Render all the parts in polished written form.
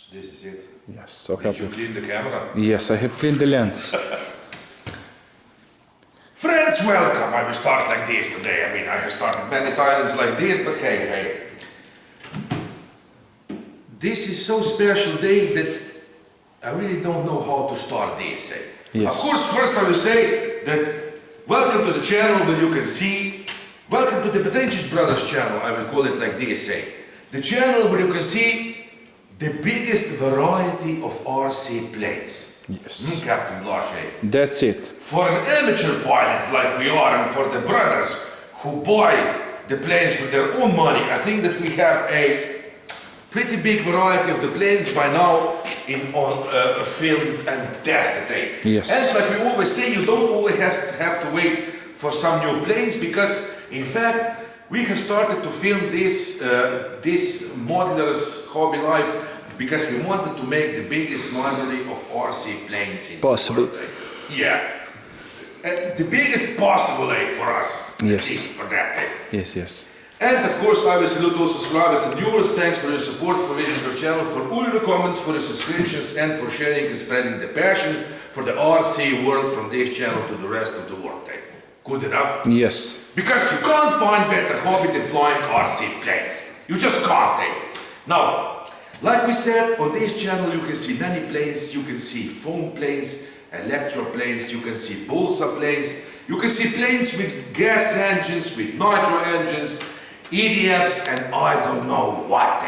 So this is it. Yes, so Did you clean the camera? Yes, I have cleaned the lens. Friends, welcome. I will start like this today. I mean, I have started many times like this, but hey. This is so special day that I really don't know how to start this. Yes. Of course, first I will say that welcome to the channel where you can see, welcome to the Petrincic brothers channel, I will call it like this. The channel where you can see the biggest variety of RC planes. Yes. Captain Blanche. That's it. For an amateur pilots like we are, and for the brothers who buy the planes with their own money, I think that we have a pretty big variety of the planes by now on filmed and tested. Yes. And like we always say, you don't always have to wait for some new planes, because in fact we have started to film this modeler's hobby life because we wanted to make the biggest library of RC planes in possible. the world. Yeah. The biggest possible for us. Yes. For that. Yes. And of course, I will salute all subscribers and viewers. Thanks for your support, for visiting our channel, for all your comments, for your subscriptions, and for sharing and spreading the passion for the RC world from this channel to the rest of the world. Good enough? Yes. Because you can't find better hobby than flying RC planes. You just can't. Now, like we said, on this channel you can see many planes. You can see foam planes, electro planes, you can see balsa planes, you can see planes with gas engines, with nitro engines, EDFs, and I don't know what.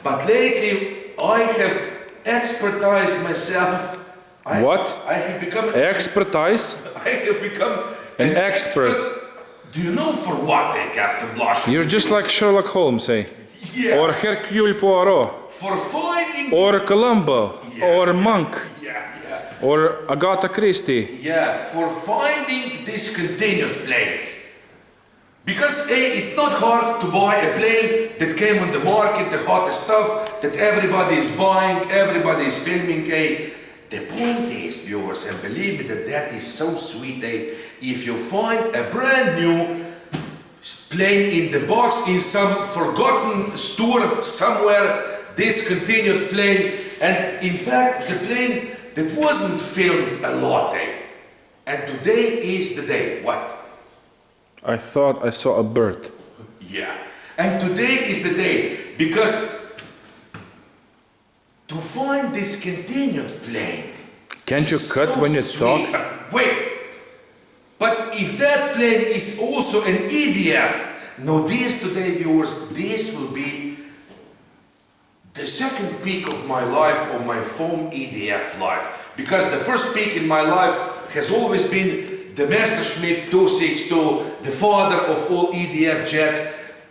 But lately I have expertised myself. I have become expertise? I have become an expert. Do you know for what, Captain Blanche? You're just like Sherlock Holmes, Yeah. or Hercule Poirot, For finding or Columbo, or Monk, or Agatha Christie. Yeah, for finding discontinued planes. Because it's not hard to buy a plane that came on the market, the hottest stuff that everybody is buying, everybody is filming. The point is, viewers, and believe me that is so sweet. If you find a brand new plane in the box in some forgotten store somewhere, discontinued plane, and in fact the plane that wasn't filmed a lot. And today is the day. What? I thought I saw a bird. Yeah. And today is the day, because to find discontinued plane. Can't you cut so when you sweet. talk? Wait. But if that plane is also an EDF, now this today, viewers, this will be the second peak of my life, or my foam EDF life. Because the first peak in my life has always been the Messerschmitt 262, the father of all EDF jets.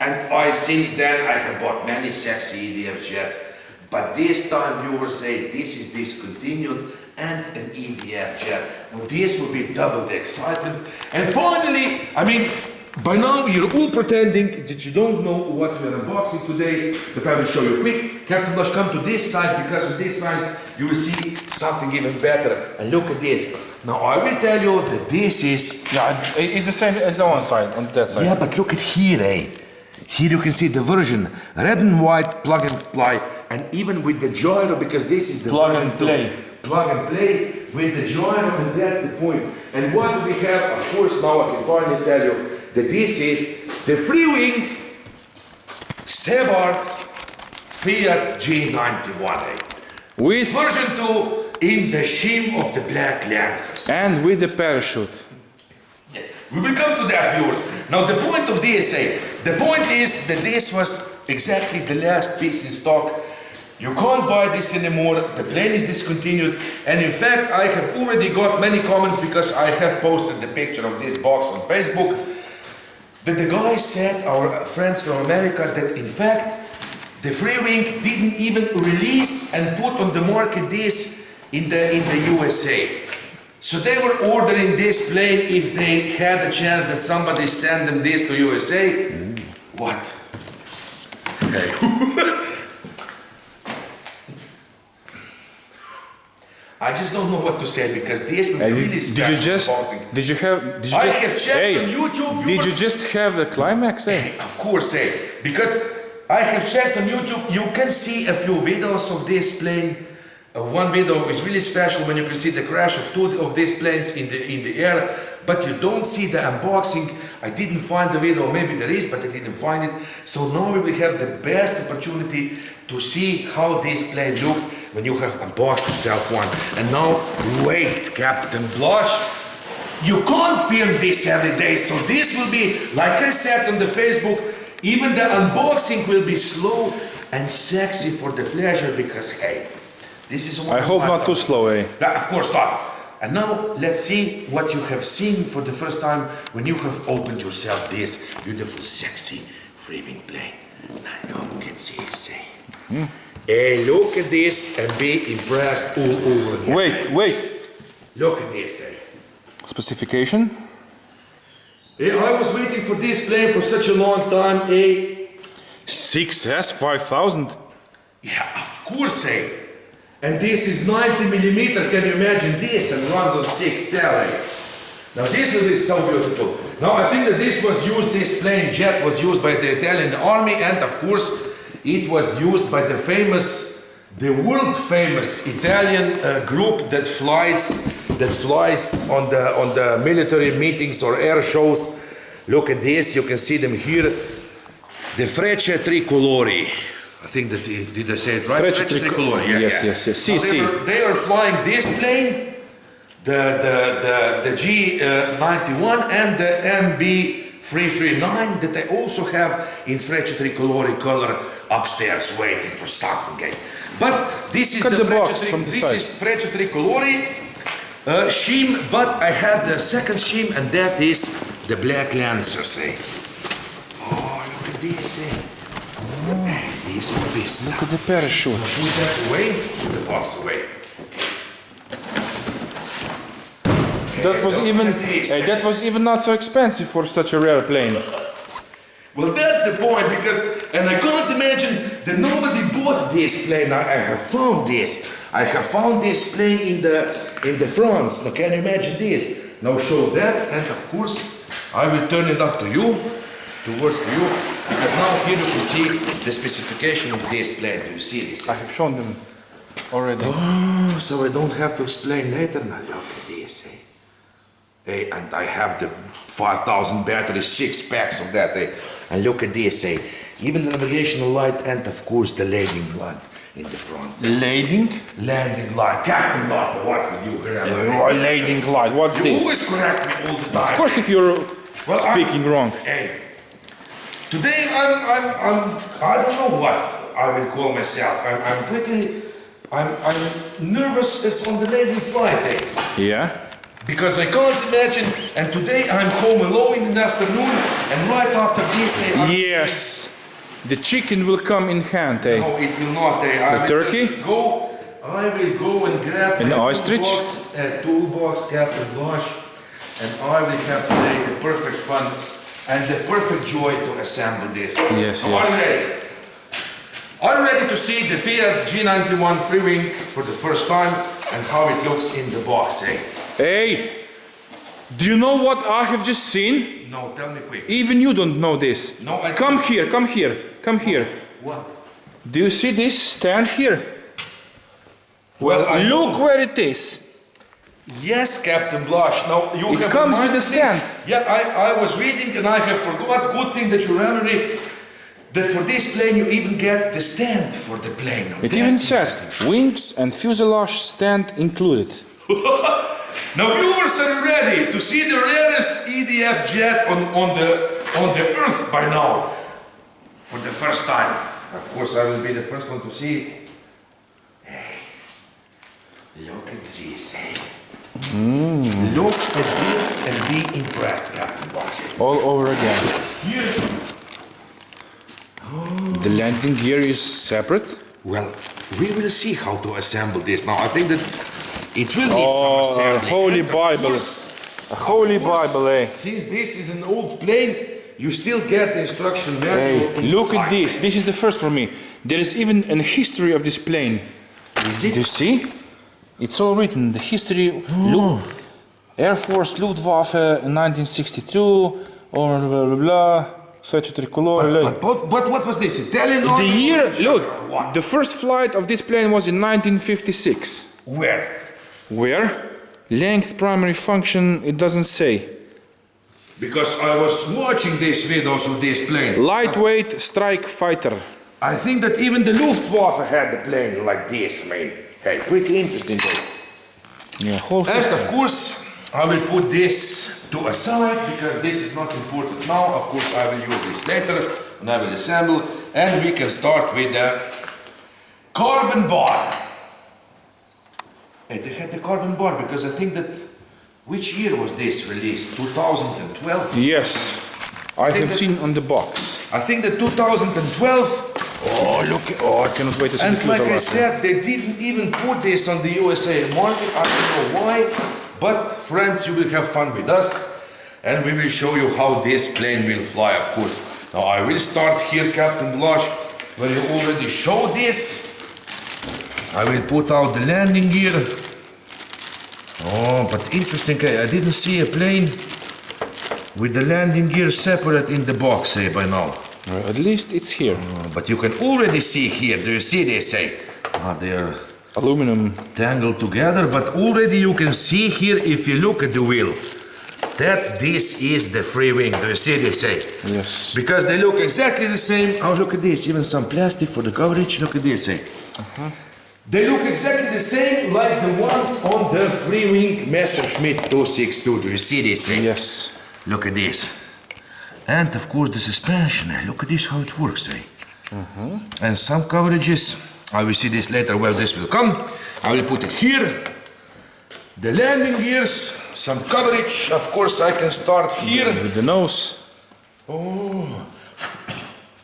And since then I have bought many sexy EDF jets. But this time, viewers, say this is discontinued and an EDF jet. Well, this will be double the excitement. And finally, I mean, by now you're all pretending that you don't know what we're unboxing today, but I will show you quick. Captain Blanche, come to this side, because on this side you will see something even better. And look at this. Now I will tell you that this is... Yeah, it's the same as the one side, on that side. Yeah, but look at here, Here you can see the version, red and white, plug and play, and even with the gyro, because this is the plug and play. Plug and play with the gyro, and that's the point. And what do we have? Of course, now I can finally tell you that this is the Freewing Sebart Fiat G-91. With version 2 in the sheen of the black Lancers. And with the parachute. We will come to that, viewers. Now the point of DSA, the point is that this was exactly the last piece in stock. You can't buy this anymore, the plane is discontinued, and in fact I have already got many comments, because I have posted the picture of this box on Facebook, that the guy said, our friends from America, that in fact the Freewing didn't even release and put on the market this in the USA. So they were ordering this plane if they had a chance that somebody sent them this to USA. What? Okay. I just don't know what to say, because this will be really special. Did you have checked on YouTube. Did you just have the climax? Of course, because I have checked on YouTube, you can see a few videos of this plane. One video is really special when you can see the crash of two of these planes in the air, but you don't see the unboxing. I didn't find the video, maybe there is, but I didn't find it. So now we will have the best opportunity to see how this plane looked when you have unboxed yourself one. And now, wait, Captain Blush, you can't film this every day, so this will be, like I said on the Facebook, even the unboxing will be slow and sexy for the pleasure, because hey, this is one I hope not too slow, eh? No, of course not. And now let's see what you have seen for the first time when you have opened yourself this beautiful, sexy Freewing plane. Now look at this. Hey, look at this and be impressed all over again. Wait. Look at this. Specification? I was waiting for this plane for such a long time. 6S 5000. Yeah, of course. And this is 90 millimeter. Can you imagine this? And runs on 6 cell. Now this is so beautiful. Now I think that this plane jet was used by the Italian army, and of course it was used by the world famous Italian group that flies on the military meetings or air shows. Look at this, you can see them here. The Frecce Tricolori. I think that, did I say it right? Frecce Tricolori. Yes. They are flying this plane, the G-91 and the MB339 that I also have in Frecce Tricolori color upstairs waiting for something. But this is Frecce Tricolori shim, but I have the second shim, and that is the Black Lancers. Oh, look at this. This will be Look at the parachute. Put that away, put the box away. That was even not so expensive for such a rare plane. Well, that's the point, and I can't imagine that nobody bought this plane. I have found this. I have found this plane in the France. Now, can you imagine this? Now show that, and of course, I will turn it up to you, towards you, because now here you can see the specification of this plane. Do you see this? I have shown them already. Oh, so I don't have to explain later. Now look at this. And I have the 5000 batteries, 6 packs of that. And look at this. Even the navigational light, and of course the landing light in the front. Landing light. Captain Light, what's with you? Landing light, what's you this? You always correct me all the time. Of course, if you're speaking wrong. Today I don't know what I will call myself. I'm nervous as on the landing flight. Yeah. Because I can't imagine, and today I'm home alone in the afternoon, and right after this, yes, the chicken will come in hand, No, it will not. The turkey? I will go and grab an ostrich, toolbox, Captain Blush, and I will have today the perfect fun and the perfect joy to assemble this. Yes. Are you ready to see the Fiat G91 Freewing for the first time and how it looks in the box, Hey, do you know what I have just seen? No, tell me quick. Even you don't know this. No, I don't. Come here. What? Do you see this stand here? Well, look where it is. Yes, Captain Blush. Now you it comes with the stand. Yeah, I was reading and I have forgot. Good thing that you remember that for this plane you even get the stand for the plane. Now, it even says wings and fuselage stand included. Now viewers are ready to see the rarest EDF jet on the earth by now. For the first time. Of course I will be the first one to see it. Hey, look at this. Look at this and be impressed, Captain Blush. All over again. Here. The landing gear is separate. Well, we will see how to assemble this. Now I think that it will need some assembly. A holy Bible, Since this is an old plane, you still get the instruction manual inside. Look at this. This is the first for me. There is even a history of this plane. Is it? Do you see? It's all written. The history. Look. Air Force Luftwaffe in 1962. Or blah blah blah. Frecce Tricolori. But what was this? Italian? The year, look, What? the first flight of this plane was in 1956. Where? Where? Length, primary function, it doesn't say. Because I was watching these videos of this plane. Lightweight strike fighter. I think that even the Luftwaffe had the plane like this, man. Hey, pretty interesting though. Yeah, whole And of course, I will put this to a side because this is not important now. Of course, I will use this later and I will assemble. And we can start with the carbon bar. Hey, they had the carbon bar because I think that, which year was this released? 2012? Yes, I have seen on the box. I think that 2012. Oh, look. Oh, I cannot wait to see And the like I fuselage. said, they didn't even put this on the USA market. I don't know why. But friends, you will have fun with us. And we will show you how this plane will fly, of course. Now I will start here, Captain Blush, where you already showed this. I will put out the landing gear. Oh, but interesting, I didn't see a plane with the landing gear separate in the box, by now. At least it's here. But you can already see here, do you see this, they are Aluminum. tangled together, but already you can see here, if you look at the wheel, that this is the free wing, do you see this, Yes. Because they look exactly the same. Oh, look at this, even some plastic for the coverage, look at this, They look exactly the same like the ones on the Freewing Messerschmitt 262, do you see this, Yes. Look at this. And of course the suspension, look at this how it works, And some coverages, I will see this later where this will come. I will put it here. The landing gears, some coverage, of course I can start here. With the nose. Oh,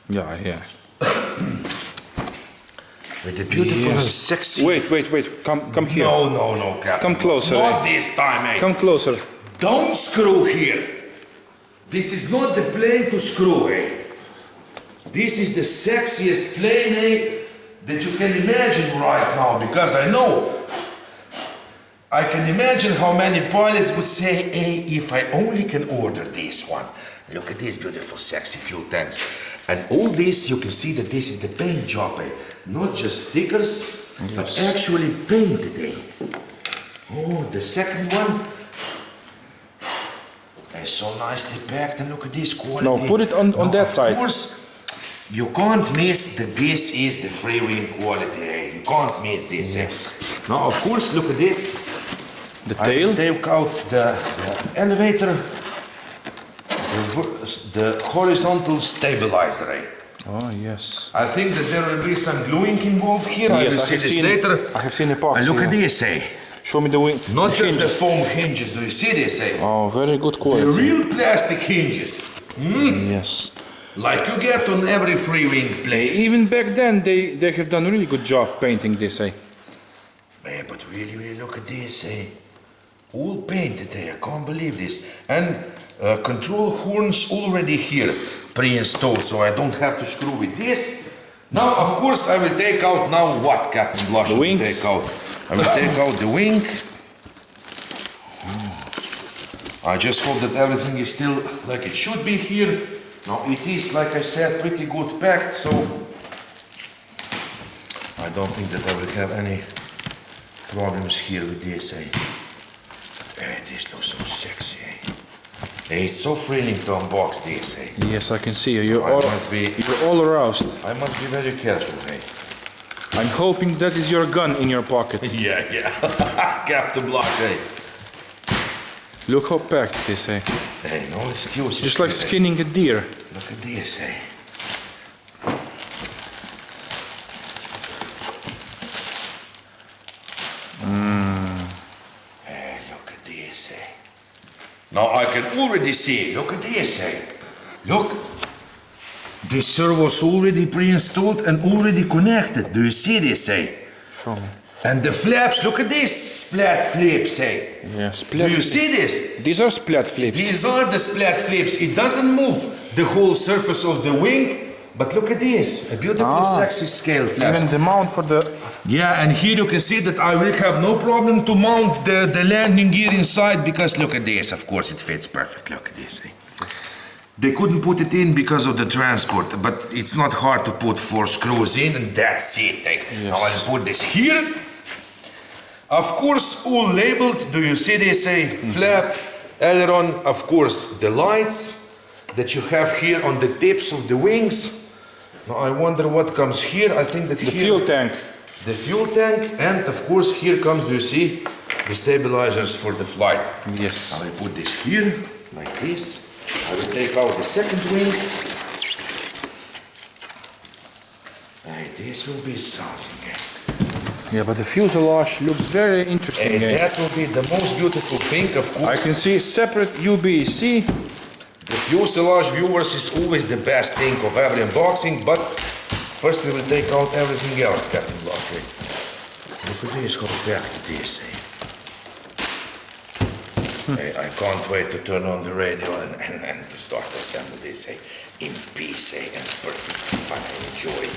Yeah. with the beautiful and sexy. Wait. Come here. No, Captain. Come closer, Not this time, Come closer. Don't screw here. This is not the plane to screw, This is the sexiest plane, that you can imagine right now, because I can imagine how many pilots would say, if I only can order this one. Look at these beautiful, sexy fuel tanks. And all this, you can see that this is the paint job, Not just stickers, but actually painted, Oh, the second one. It's so nicely packed, and look at this quality. Now put it on that side. Of course, you can't miss that this is the Freewing quality, You can't miss this, Now, of course, look at this. The tail. I take out the elevator, the horizontal stabilizer, Oh, yes. I think that there will be some gluing involved here. I will see this later. I have seen epoxy. And look at this, Show me the wing. Not the just the hinges. foam hinges, do you see this, Oh, very good The quality. real plastic hinges. Yes. Like you get on every Freewing plane. Even back then, they have done a really good job painting this, But really look at this, All painted, I can't believe this. And control horns already here, pre-installed, so I don't have to screw with this. Now, of course, I will take out now what, Captain Blush? The wings. I will take out the wing. I just hope that everything is still like it should be here. Now it is, like I said, pretty good packed, so I don't think that I will have any problems here with this, This looks so sexy, It's so thrilling to unbox this, Yes, I can see you. You're all aroused. I must be very careful, I'm hoping that is your gun in your pocket. Yeah. Captain Blush, Look how packed it is, no excuses. Just like skinning a deer. Look at this, Look at this, Now I can already see, look at this, Look. The servo's already pre-installed and already connected. Do you see this, Show me. And the flaps, look at this splat flips, Yeah, splat. Do you see this? These are splat flips. These are the splat flips. It doesn't move the whole surface of the wing, but look at this, a beautiful, sexy scale flap. Even the mount for the... Yeah, and here you can see that I will have no problem to mount the landing gear inside, because look at this, of course it fits perfect, look at this. They couldn't put it in because of the transport, but it's not hard to put 4 screws in, and that's it. Now I'll put this here. Of course, all labeled. Do you see this? Flap, aileron, of course, the lights that you have here on the tips of the wings. Now I wonder what comes here. I think that the fuel tank. The fuel tank, and of course here comes, do you see, the stabilizers for the flight. Yes. I will put this here, like this. I will take out the second wing. And this will be something. Yeah, but the fuselage looks very interesting. And that will be the most beautiful thing, of course. I can see separate UBC. The fuselage, viewers, is always the best thing of every unboxing, but first we will take out everything else, Captain Blanche. Look at this, how back it is. I can't wait to turn on the radio and to start to assemble this in peace and perfect fun and enjoy.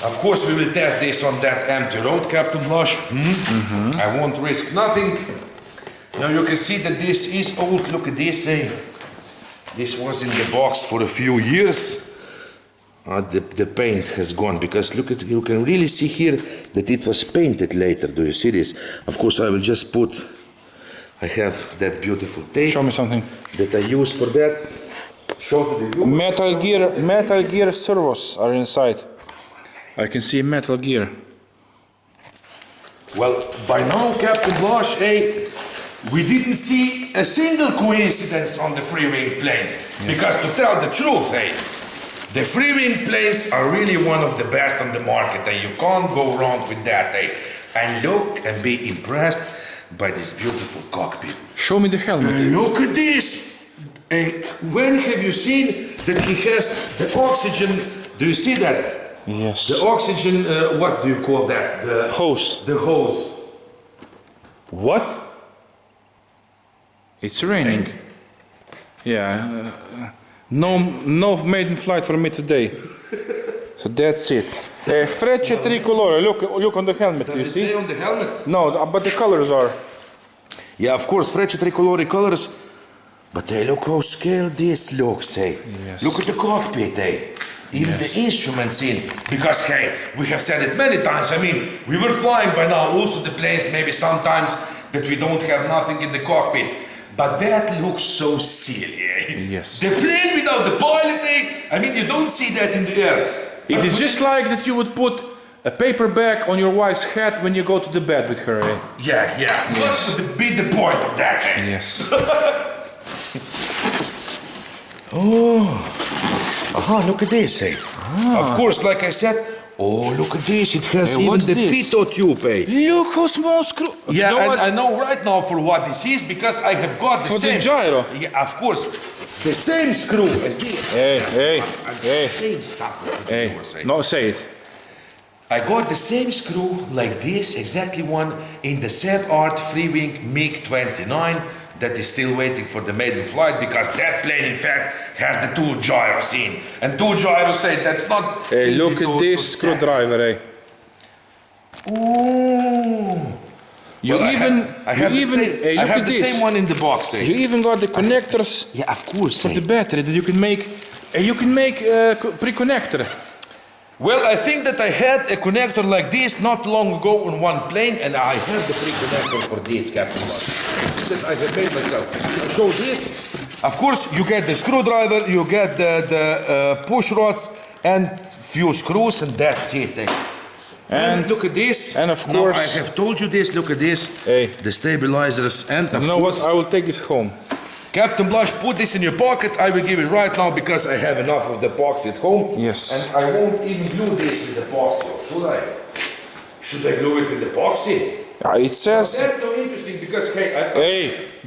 Of course, we will test this on that empty road, Captain Blanche. I won't risk nothing. Now you can see that this is old. Look at this. This was in the box for a few years. The paint has gone, because look at, you can really see here that it was painted later. Do you see this? Of course, I will just put, I have that beautiful tape. Show me something. That I use for that. Show to the viewers. Metal gear servos are inside. I can see metal gear. Well, by now, Captain Blanche, we didn't see a single coincidence on the Freewing planes. Yes. Because to tell the truth, the Freewing planes are really one of the best on the market, and you can't go wrong with that. And look and be impressed by this beautiful cockpit. Show me the helmet. Look at this. When have you seen that he has the oxygen? Do you see that? Yes. The oxygen, what do you call that? The hose. The hose. What? It's raining. Yeah. No maiden flight for me today. So that's it. Frecce Tricolori. Look on the helmet. Does you it see? say on the helmet? No, but the colors are. Yeah, of course, Frecce Tricolori colors. But look how scaled this looks. Yes. Look at the cockpit. Even the instruments in. Because we have said it many times. I mean, we were flying by now. Also the planes maybe sometimes that we don't have nothing in the cockpit. But that looks so silly. Yes. The plane without the pilot, I mean, you don't see that in the air. It is just like that you would put a paper bag on your wife's head when you go to the bed with her. Yeah. Yes. What would be the point of that? Yes. Aha, look at this. Of course, like I said, look at this. It has even the pitot tube. Look how small screw. Yeah, I know right now for what this is, because I have got the same. For the gyro. Yeah, of course. The same screw as this. Hey. Saying something to the viewers, No, say it. I got the same screw like this, exactly one, in the Sebart Freewing MiG-29 that is still waiting for the maiden flight, because that plane in fact has the 2 gyros in. And 2 gyros, that's not Hey, easy look at this screwdriver, Ooh. You Well, even I have the same one in the box. You even got the connectors. Yeah, of course. For the battery that you can make. You can make pre-connector. Well, I think that I had a connector like this not long ago on one plane, and I have the pre-connector for this, Captain Blanche. That I have made myself. So this, of course, you get the screwdriver, you get the push rods and few screws, and that's it. And look at this. And of course, now, I have told you this. Look at this. The stabilizers, and you know what? I will take this home. Captain Blanche, put this in your pocket. I will give it right now because I have enough of the epoxy at home. Yes. And I won't even glue this with epoxy, or should I? Should I glue it with epoxy? It says. That's so interesting because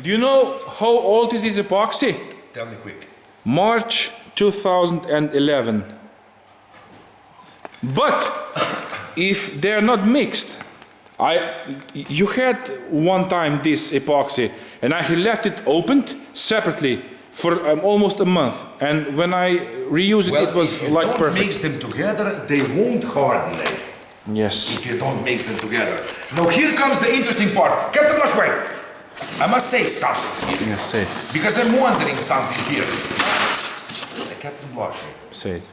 do you know how old is this epoxy? Tell me quick. March 2011. But if they're not mixed, you had one time this epoxy, and I had left it opened separately for almost a month, and when I reused it, it was like perfect. If you don't mix them together, they won't harden. Yes. If you don't mix them together. Now here comes the interesting part. Captain Blanche, wait. I must say something here. Yes, say. Because I'm wondering something here. Captain Blush. Say it.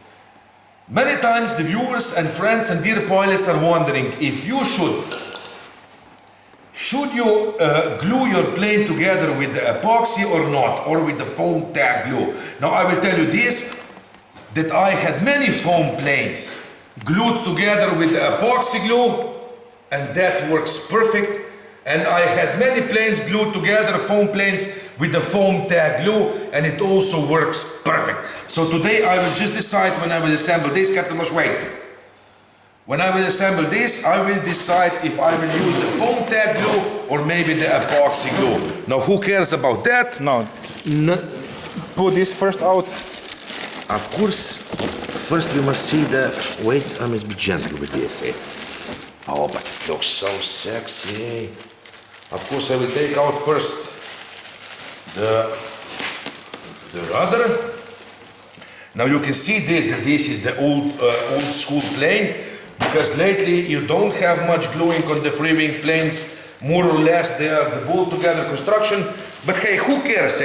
Many times the viewers and friends and dear pilots are wondering if you should you glue your plane together with the epoxy or not, or with the foam tag glue. Now I will tell you this, that I had many foam planes glued together with the epoxy glue, and that works perfect. And I had many planes glued together, foam planes with the foam tag glue, and it also works perfect. So today I will just decide when I will assemble this. Captain Bush, wait. When I will assemble this, I will decide if I will use the foam tag glue or maybe the epoxy glue. Now who cares about that? No. Put this first out. Of course, first we must see the, wait, I must be gentle with this. Oh, but it looks so sexy. Of course, I will take out first the rudder. Now you can see this, that this is the old school plane, because lately you don't have much gluing on the Freewing planes. More or less they are the bolt together construction. But hey, who cares,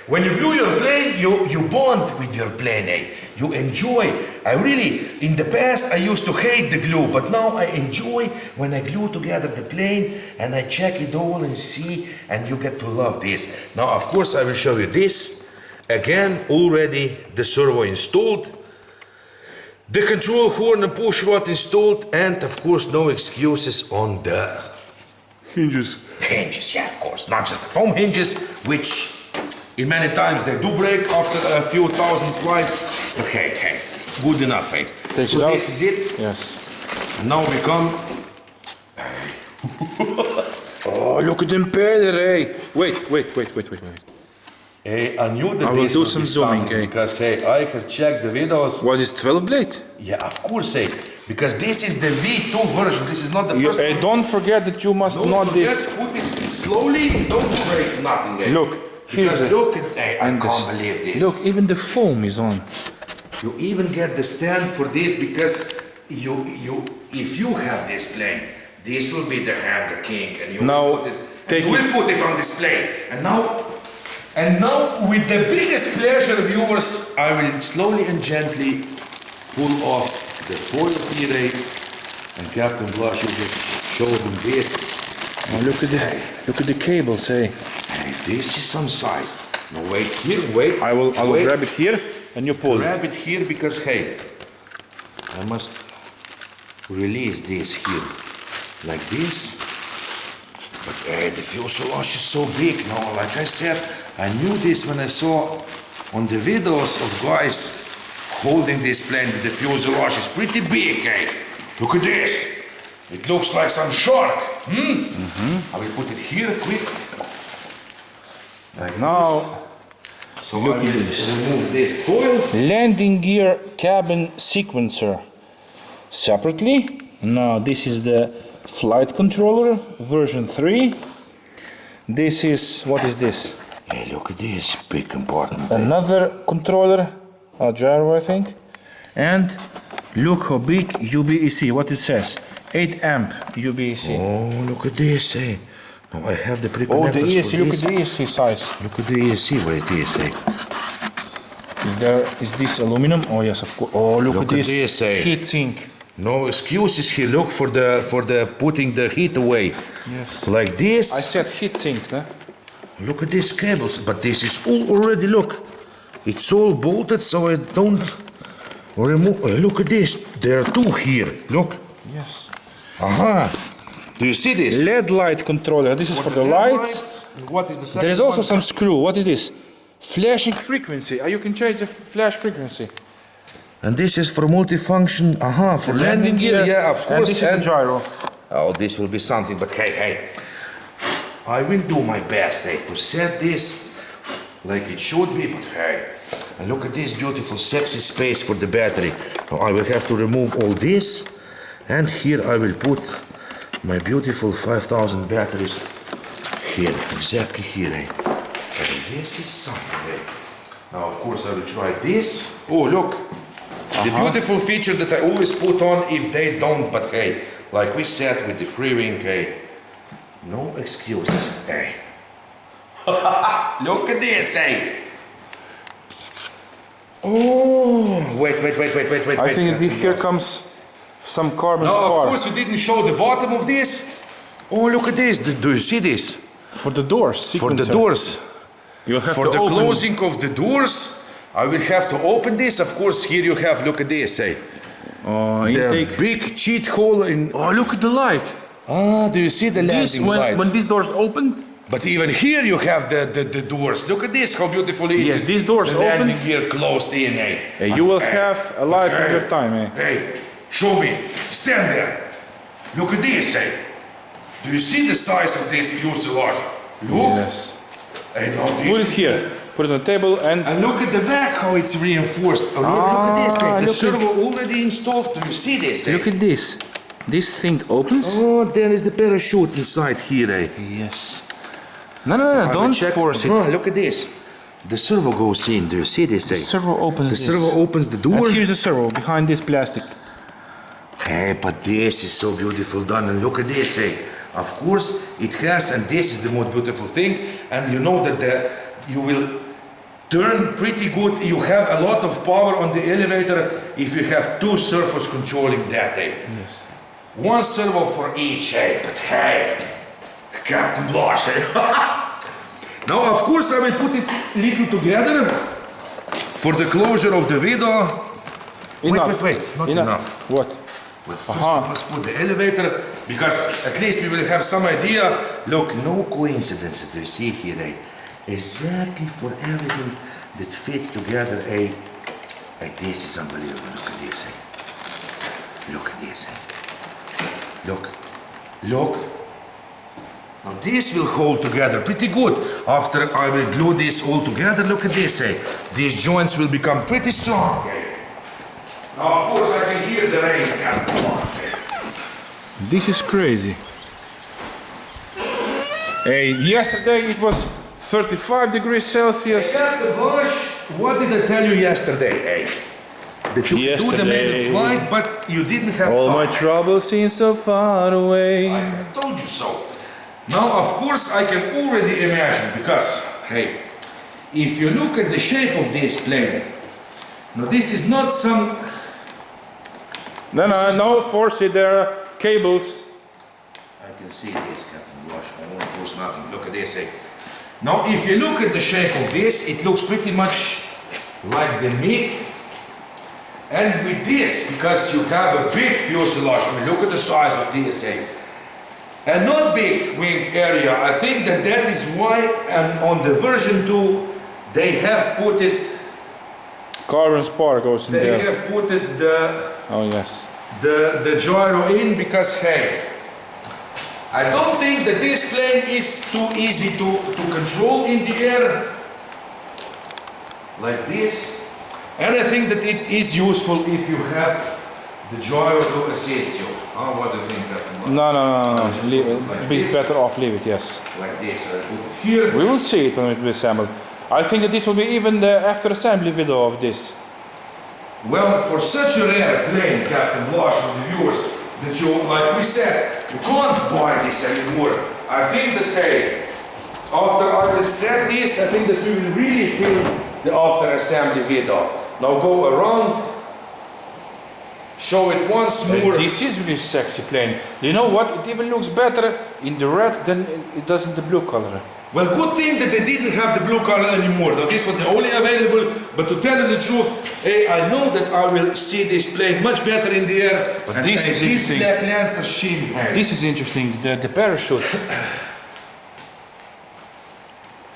When you glue your plane, you bond with your plane, You enjoy. I really, in the past, I used to hate the glue, but now I enjoy when I glue together the plane and I check it all and see, and you get to love this. Now, of course, I will show you this. Again, already the servo installed. The control horn and push rod installed, and of course, no excuses on the Hinges. hinges, yeah, of course. Not just the foam hinges, which in many times they do break after a few thousand flights. But hey, good enough, Take so it out. this is it. Yes. And now we come. Oh, look at the impeller, Wait. I knew that I will this do would some be zooming, something, because I have checked the videos. What is 12 blade? Yeah, of course, because this is the V2 version. This is not the first one. Don't forget that you must Don't not forget, this. put it slowly. Don't break nothing. Look, because here's the- look at, I and can't the- believe this. Look, even the foam is on. You even get the stand for this, because if you have this plane, this will be the Hanger King, and you Now, will put it. take You will put it on display, and now, with the biggest pleasure, viewers, I will slowly and gently pull off the foil here, and Captain Blush, you just show them this. Oh, look at the cables, Hey, this is some size. Now wait here, wait. I will wait. grab it here and you pull it. Grab it here, because hey, I must release this here, like this. But hey, the fuselage is so big now. Like I said, I knew this when I saw on the videos of guys holding this plane. The fuselage is pretty big, Look at this. It looks like some shark. I will put it here quick. Like Now, this. So look I at will this. remove this foil. landing gear cabin sequencer separately. Now this is the flight controller version 3. This is, what is this? Hey, look at this, big compartment. Another controller, a gyro I think. And look how big UBEC, what it says. 8 amp UBEC. Oh, look at this, Now I have the Oh, pre-connectors the for ESC, look at this. the ESC size. Look at the ESC, what it is, Is this aluminum? Oh yes, of course. Oh, look at this heat sink. No excuses here. Look for the putting the heat away. Yes. Like this. I said heat sink, huh? Look at these cables, but this is all already, look. It's all bolted, so I don't remove. Look at this. There are two here. Look. Yes. Aha. Do you see this? LED light controller. This is for the lights. What is the second There is also one? some screw. What is this? Flashing frequency. You can change the flash frequency. And this is for multifunction. Aha, for landing gear. Yeah, of course. And this is the gyro. Oh, this will be something, but hey, I will do my best, to set this like it should be, but hey, and look at this beautiful, sexy space for the battery. Now I will have to remove all this, and here I will put my beautiful 5000 batteries here, exactly here, And this is something, Now, of course, I will try this. Oh, look. The beautiful feature that I always put on if they don't, but hey, like we said with the Freewing, no excuses. Look at this, hey. Oh, wait. I think here comes some carbon Now, spar. of course, you didn't show the bottom of this. Oh, look at this. Do you see this? For the doors. For the sequencer. doors. You'll have For to the open. closing of the doors, I will have to open this. Of course, here you have, look at this, hey. Oh, The intake. big cheat hole in. Oh, look at the light. Ah, do you see the This, landing light? when these doors open, But even here you have the doors. Look at this, how beautiful it is. Yes, these doors the open. landing gear closed in, eh? you will have a life of your time, eh? Hey, show me. Stand there. Look at this, eh? Do you see the size of this fuselage? Look. Yes. Hey, now this Put it is- here. Put it on the table and And look at the back, how it's reinforced. Oh, look at this, eh? The look servo already installed. Do you see this, eh? look at this. This thing opens. Oh, there is the parachute inside here, eh? Yes. No, don't Check. force it. Look at this. The servo goes in. Do you see this, eh? The servo opens The this. servo opens the door. And here's the servo behind this plastic. Hey, but this is so beautiful done. And look at this, eh? Of course, it has, and this is the most beautiful thing. And you know that you will turn pretty good. You have a lot of power on the elevator if you have two servos controlling that, eh? Yes. One servo for each, eh? But hey, Captain Blush, eh? Now, of course, I will put it little together for the closure of the video. Enough. Wait, not enough. What? Well, first we must put the elevator, because at least we will have some idea. Look, no coincidences, do you see here, eh? Exactly for everything that fits together, eh? Like this is unbelievable, look at this, eh? Look at this, eh? Look. Now this will hold together pretty good. After I will glue this all together, look at this, eh? These joints will become pretty strong, eh? Now, of course, I can hear the rain. This is crazy. Hey, yesterday it was 35 degrees Celsius. Captain Bush, what did I tell you yesterday, eh? That you could do the maiden Yesterday. flight, but you didn't have All my time. troubles seem so far away. I told you so. Now, of course, I can already imagine, because, hey, if you look at the shape of this plane, now this is not some... No, force it, there are cables. I can see this, Captain Blush. I won't force nothing. Look at this, eh? Now, if you look at the shape of this, it looks pretty much like the MiG. And with this, because you have a big fuselage, I mean, look at the size of this, eh? And not big wing area. I think that is why, and on the version 2, they have put it. Carbon spar goes in They there. have put it Oh yes. the gyro in, because hey, I don't think that this plane is too easy to control in the air like this, and I think that it is useful if you have the gyro to assist you. Oh, what do you think, Captain? No. just Leave put it. it like Be this. better off leave it. Yes. Like this, I put it here. We will see it when it will be assembled. I think that this will be even the after assembly video of this. Well, for such a rare plane, Captain Blush and the viewers, that you, like we said, you can't buy this anymore. I think that, hey, after I will set this, I think that we will really film the after assembly video. Now go around, show it once more. This is really sexy plane. You know what? It even looks better in the red than it does in the blue color. Well, good thing that they didn't have the blue color anymore. Now this was the only available, but to tell you the truth, hey, I know that I will see this plane much better in the air. But this is interesting. This is interesting, the parachute.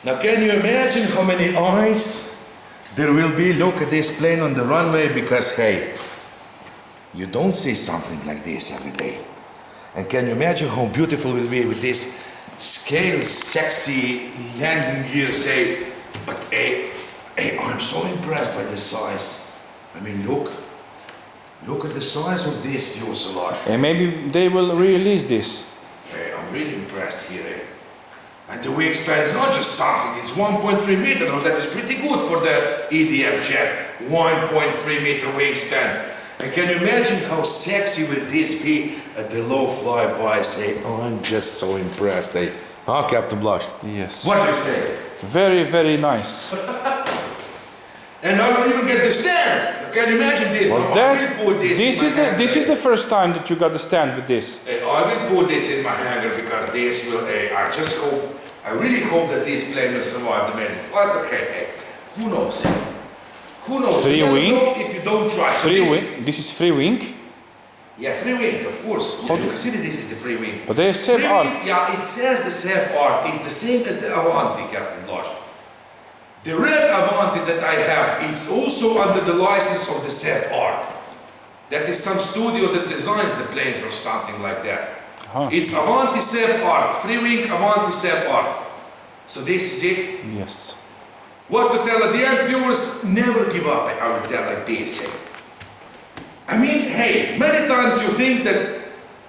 Now can you imagine how many eyes there will be? Look at this plane on the runway, because hey, you don't see something like this every day. And can you imagine how beautiful it will be with this scale, sexy landing gear, say? But hey, I'm so impressed by the size. I mean, look at the size of this fuselage. And maybe they will release this. Hey, I'm really impressed here, eh? And the wingspan is not just something, it's 1.3 meter. Now that is pretty good for the EDF jet. 1.3 meter wingspan. And can you imagine how sexy will this be at the low flyby? Say, oh, I'm just so impressed, eh? Huh, Captain Blush? Yes. What do you say? Very, very nice. And I will even get the stand. Can you imagine this? Well, Now, I will put this is the first time that you got the stand with this. I will put this in my hangar because this will, I just hope, I really hope that this plane will survive the maiden flight, but hey, who knows? Who knows? Free You never wing. know if you don't try. So Free wing. This is free wing. Yeah, free wing, of course. Yeah, you consider this is the free wing. But they said Free art. wing, yeah, it says the Seb art. It's the same as the Avanti, Captain Blush. The red Avanti that I have, it's also under the license of the Seb art. That is some studio that designs the planes or something like that. Huh. It's Avanti Seb art, free wing Avanti Seb art. So this is it. Yes. What to tell at the end, viewers, never give up, I will tell like this. I mean, hey, many times you think that,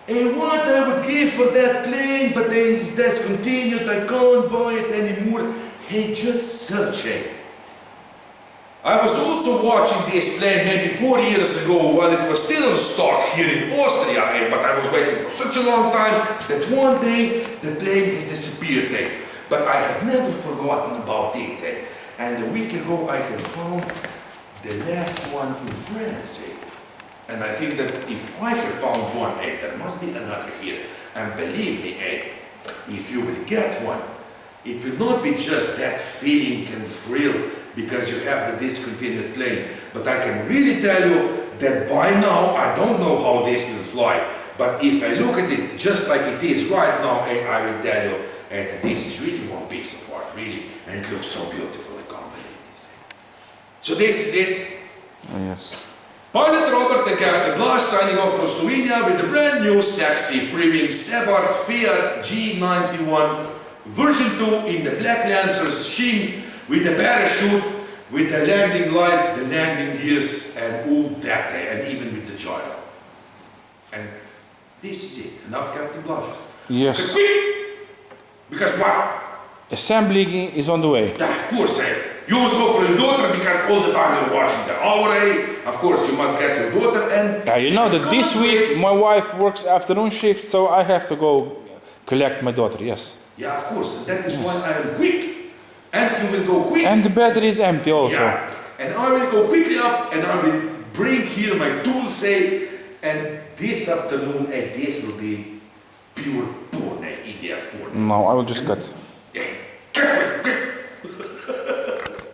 hey, what I would give for that plane, but then it's discontinued, I can't buy it anymore. Hey, just search it. I was also watching this plane maybe 4 years ago while it was still in stock here in Austria, but I was waiting for such a long time that one day the plane has disappeared. But I have never forgotten about it. And a week ago I have found the last one in France. And I think that if I have found one, there must be another here. And believe me, if you will get one, it will not be just that feeling and thrill because you have the discontinued plane. But I can really tell you that by now, I don't know how this will fly. But if I look at it just like it is right now, I will tell you that this is really one piece of art, really. And it looks so beautiful, I can't believe this. So this is it. Yes. Pilot Robert and Captain Blush signing off from Slovenia with the brand new sexy Freewing Sebart Fiat G-91 version 2 in the Black Lancer's sheen with the parachute, with the landing lights, the landing gears and all that, and even with the gyro. And this is it. Enough, Captain Blush? Yes. Quick! Because what? Assembly is on the way. Yeah, of course, you must go for your daughter because all the time you're watching the hour, Of course, you must get your daughter and... Yeah, you know that this week my wife works afternoon shift, so I have to go collect my daughter, yes. Yeah, of course, and that is why I am quick. And you will go quick. And the battery is empty also. Yeah, and I will go quickly up and I will bring here my tools, and this afternoon, this will be pure porn, EDF porn. No, I will just cut.